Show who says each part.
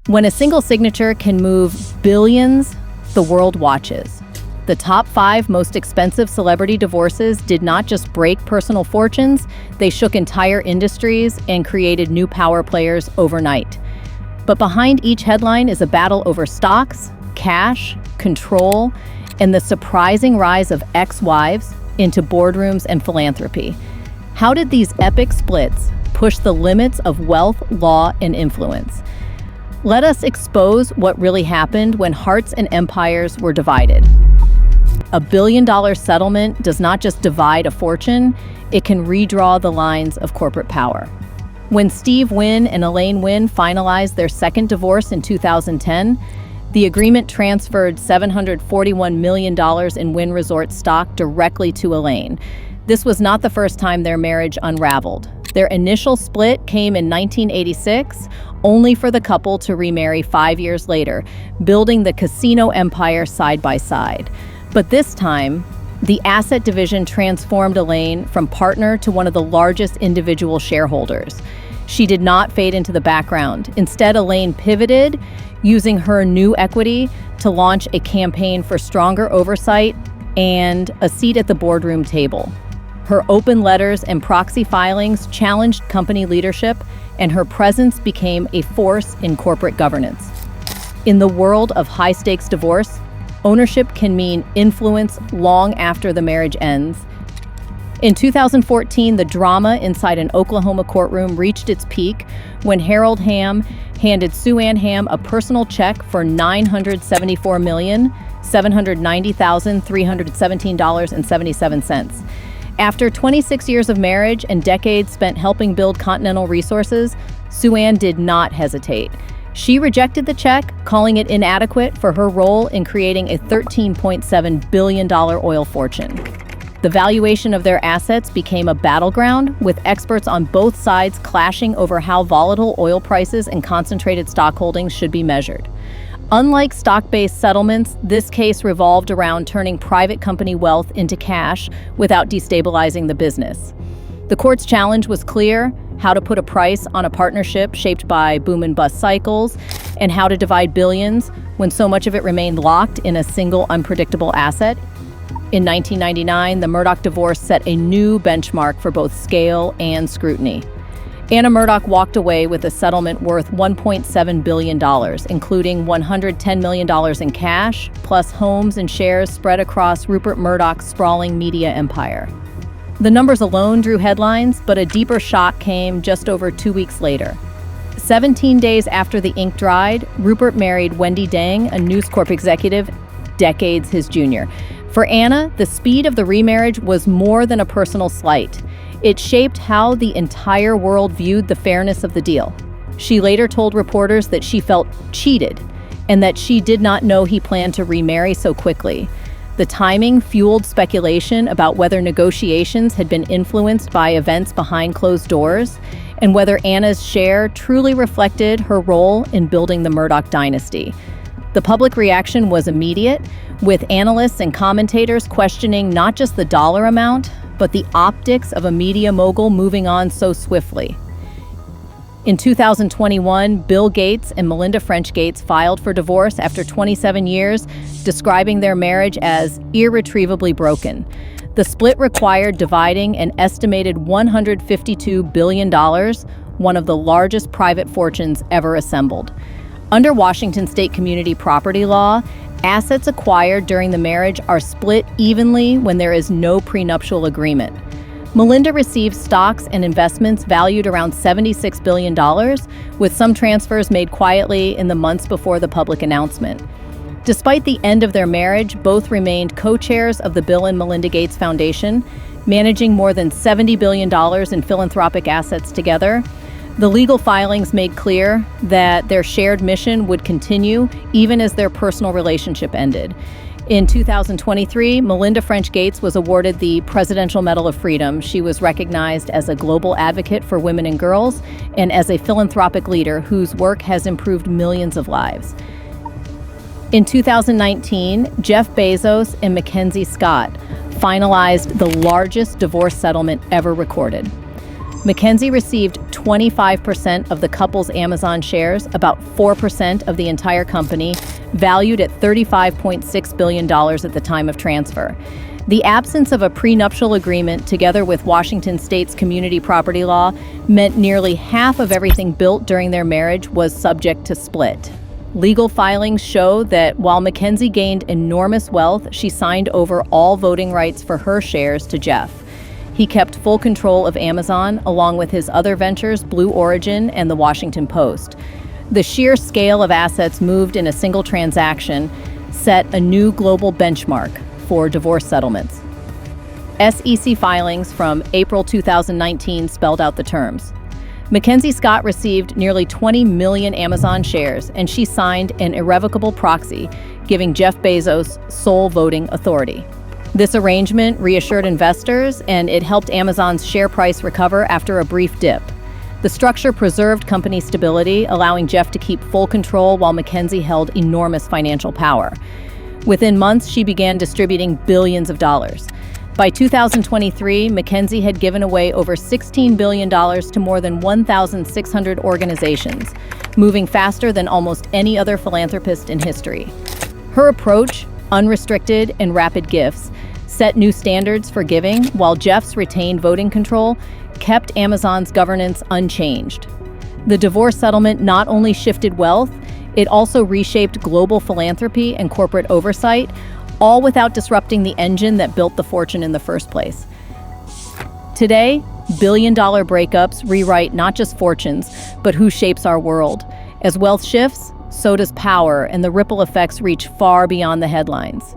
Speaker 1: When a single signature can move billions, the world watches. The top 5 most expensive celebrity divorces did not just break personal fortunes, they shook entire industries and created new power players overnight. But behind each headline is a battle over stocks, cash, control, and the surprising rise of ex-wives into boardrooms and philanthropy. How did these epic splits push the limits of wealth, law, and influence? Let us expose what really happened when hearts and empires were divided. $1 billion settlement does not just divide a fortune, it can redraw the lines of corporate power. When Steve Wynn and Elaine Wynn finalized their second divorce in 2010, the agreement transferred $741 million in Wynn Resort stock directly to Elaine. This was not the first time their marriage unraveled. Their initial split came in 1986, only for the couple to remarry 5 years later, building the casino empire side by side. But this time, the asset division transformed Elaine from partner to one of the largest individual shareholders. She did not fade into the background. Instead, Elaine pivoted, using her new equity to launch a campaign for stronger oversight and a seat at the boardroom table. Her open letters and proxy filings challenged company leadership, and her presence became a force in corporate governance. In the world of high-stakes divorce, ownership can mean influence long after the marriage ends. In 2014, the drama inside an Oklahoma courtroom reached its peak when Harold Hamm handed Sue Ann Hamm a personal check for $974,790,317.77. After 26 years of marriage and decades spent helping build Continental Resources, Sue Ann did not hesitate. She rejected the check, calling it inadequate for her role in creating a $13.7 billion oil fortune. The valuation of their assets became a battleground, with experts on both sides clashing over how volatile oil prices and concentrated stock holdings should be measured. Unlike stock-based settlements, this case revolved around turning private company wealth into cash without destabilizing the business. The court's challenge was clear: how to put a price on a partnership shaped by boom and bust cycles, and how to divide billions when so much of it remained locked in a single unpredictable asset. In 1999, the Murdoch divorce set a new benchmark for both scale and scrutiny. Anna Murdoch walked away with a settlement worth $1.7 billion, including $110 million in cash, plus homes and shares spread across Rupert Murdoch's sprawling media empire. The numbers alone drew headlines, but a deeper shock came just over 2 weeks later. 17 days after the ink dried, Rupert married Wendy Dang, a News Corp executive, decades his junior. For Anna, the speed of the remarriage was more than a personal slight. It shaped how the entire world viewed the fairness of the deal. She later told reporters that she felt cheated and that she did not know he planned to remarry so quickly. The timing fueled speculation about whether negotiations had been influenced by events behind closed doors and whether Anna's share truly reflected her role in building the Murdoch dynasty. The public reaction was immediate, with analysts and commentators questioning not just the dollar amount, but the optics of a media mogul moving on so swiftly. In 2021, Bill Gates and Melinda French Gates filed for divorce after 27 years, describing their marriage as irretrievably broken. The split required dividing an estimated $152 billion, one of the largest private fortunes ever assembled. Under Washington state community property law, assets acquired during the marriage are split evenly when there is no prenuptial agreement. Melinda received stocks and investments valued around $76 billion, with some transfers made quietly in the months before the public announcement. Despite the end of their marriage, both remained co-chairs of the Bill and Melinda Gates Foundation, managing more than $70 billion in philanthropic assets together. The legal filings made clear that their shared mission would continue even as their personal relationship ended. In 2023, Melinda French Gates was awarded the Presidential Medal of Freedom. She was recognized as a global advocate for women and girls and as a philanthropic leader whose work has improved millions of lives. In 2019, Jeff Bezos and Mackenzie Scott finalized the largest divorce settlement ever recorded. Mackenzie received 25% of the couple's Amazon shares, about 4% of the entire company, valued at $35.6 billion at the time of transfer. The absence of a prenuptial agreement, together with Washington state's community property law, meant nearly half of everything built during their marriage was subject to split. Legal filings show that while Mackenzie gained enormous wealth, she signed over all voting rights for her shares to Jeff. He kept full control of Amazon, along with his other ventures, Blue Origin and the Washington Post. The sheer scale of assets moved in a single transaction set a new global benchmark for divorce settlements. SEC filings from April 2019 spelled out the terms. Mackenzie Scott received nearly 20 million Amazon shares, and she signed an irrevocable proxy, giving Jeff Bezos sole voting authority. This arrangement reassured investors, and it helped Amazon's share price recover after a brief dip. The structure preserved company stability, allowing Jeff to keep full control while Mackenzie held enormous financial power. Within months, she began distributing billions of dollars. By 2023, Mackenzie had given away over $16 billion to more than 1,600 organizations, moving faster than almost any other philanthropist in history. Her approach, unrestricted and rapid gifts, set new standards for giving, while Jeff's retained voting control kept Amazon's governance unchanged. The divorce settlement not only shifted wealth, it also reshaped global philanthropy and corporate oversight, all without disrupting the engine that built the fortune in the first place. Today, billion-dollar breakups rewrite not just fortunes, but who shapes our world. As wealth shifts, so does power, and the ripple effects reach far beyond the headlines.